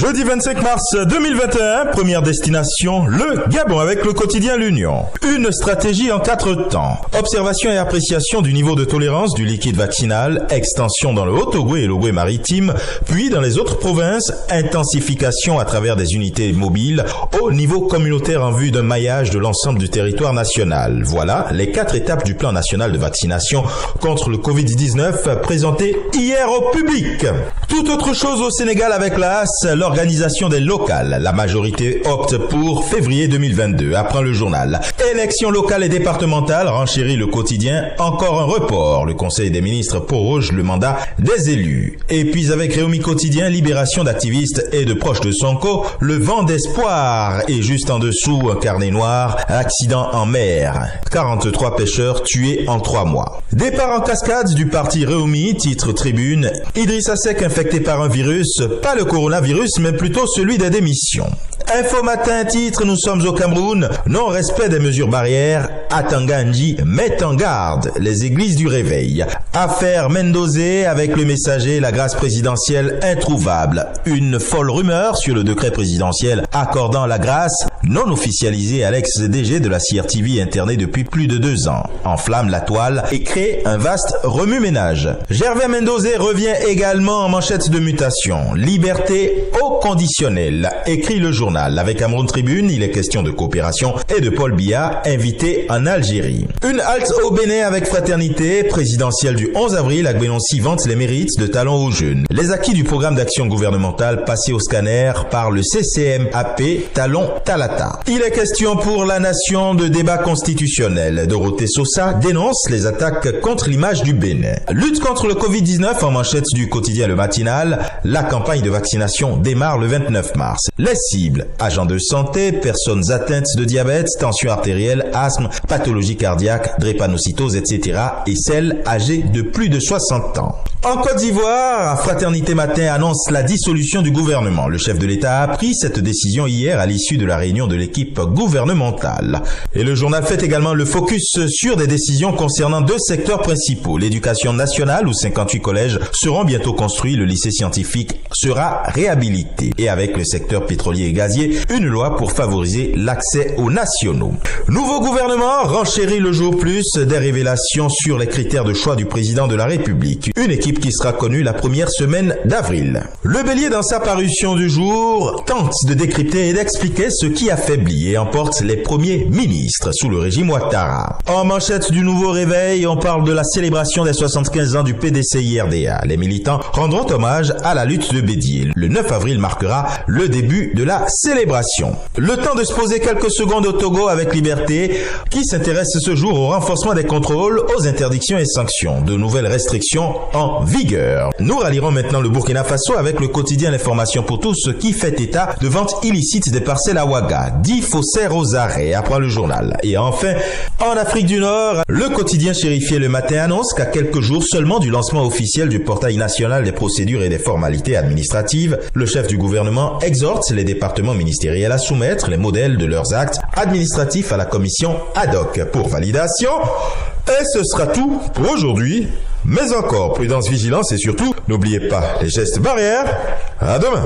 Jeudi 25 mars 2021, première destination, le Gabon avec le quotidien L'Union. Une stratégie en 4 temps. Observation et appréciation du niveau de tolérance du liquide vaccinal, extension dans le Haut-Ogooué et l'Ogooué maritime, puis dans les autres provinces, intensification à travers des unités mobiles au niveau communautaire en vue d'un maillage de l'ensemble du territoire national. Voilà les 4 étapes du plan national de vaccination contre le Covid-19 présenté hier au public. Tout autre chose au Sénégal avec la HAS, l'organisation des locales. La majorité opte pour février 2022, apprend le journal. Élections locales et départementales, renchérit le quotidien, encore un report. Le Conseil des ministres proroge le mandat des élus. Et puis avec Réumi Quotidien, libération d'activistes et de proches de Sonko, le vent d'espoir. Et juste en dessous, un carnet noir, accident en mer. 43 pêcheurs tués en 3 mois. Départ en cascade du parti Réumi, titre Tribune. Idrissa Seck infecté par un virus, pas le coronavirus, mais plutôt celui des démissions. Info Matin titre, nous sommes au Cameroun, non-respect des mesures barrières, Atanga Ndji met en garde les églises du réveil. Affaire Mendozé avec le messager, la grâce présidentielle introuvable. Une folle rumeur sur le décret présidentiel accordant la grâce non officialisée à l'ex-DG de la CRTV interné depuis plus de 2 ans. Enflamme la toile et crée un vaste remue-ménage. Gervais Mendozé revient également en manchette de mutation. Liberté au conditionnel, écrit le journal. Avec Cameroun Tribune, il est question de coopération et de Paul Biya, invité en Algérie. Une halte au Bénin avec fraternité, présidentielle du 11 avril, Agbenonsi vante les mérites de Talons aux jeunes. Les acquis du programme d'action gouvernementale passé au scanner par le CCMAP Talon Talata. Il est question pour la nation de débat constitutionnel. Dorothée Sosa dénonce les attaques contre l'image du Bénin. Lutte contre le Covid-19 en manchette du quotidien Le Matinal. La campagne de vaccination démarre le 29 mars. Les cibles: agents de santé, personnes atteintes de diabète, tension artérielle, asthme, pathologie cardiaque, drépanocytose, etc. et celles âgées de plus de 60 ans. En Côte d'Ivoire, Fraternité Matin annonce la dissolution du gouvernement. Le chef de l'État a pris cette décision hier à l'issue de la réunion de l'équipe gouvernementale. Et le journal fait également le focus sur des décisions concernant 2 secteurs principaux. L'éducation nationale, où 58 collèges seront bientôt construits, le lycée scientifique sera réhabilité. Et avec le secteur pétrolier et gazier, une loi pour favoriser l'accès aux nationaux. Nouveau gouvernement renchérit le jour plus, des révélations sur les critères de choix du président de la République. Une équipe qui sera connue la première semaine d'avril. Le Bélier, dans sa parution du jour, tente de décrypter et d'expliquer ce qui affaiblit et emporte les premiers ministres sous le régime Ouattara. En manchette du Nouveau Réveil, on parle de la célébration des 75 ans du PDCI-RDA. Les militants rendront hommage à la lutte de Bédier. Le 9 avril marquera le début de la célébration. Le temps de se poser quelques secondes au Togo avec Liberté, qui s'intéresse ce jour au renforcement des contrôles, aux interdictions et sanctions. De nouvelles restrictions en vigueur. Nous rallierons maintenant le Burkina Faso avec le quotidien L'Information pour tous qui fait état de vente illicite des parcelles à Ouaga. 10 faussaires aux arrêts, apprend le journal. Et enfin, en Afrique du Nord, le quotidien Chérifié Le Matin annonce qu'à quelques jours seulement du lancement officiel du portail national des procédures et des formalités administratives, le chef du gouvernement exhorte les départements ministériels à soumettre les modèles de leurs actes administratifs à la commission ad hoc pour validation. Et ce sera tout pour aujourd'hui. Mais encore, prudence, vigilance et surtout, n'oubliez pas les gestes barrières. À demain.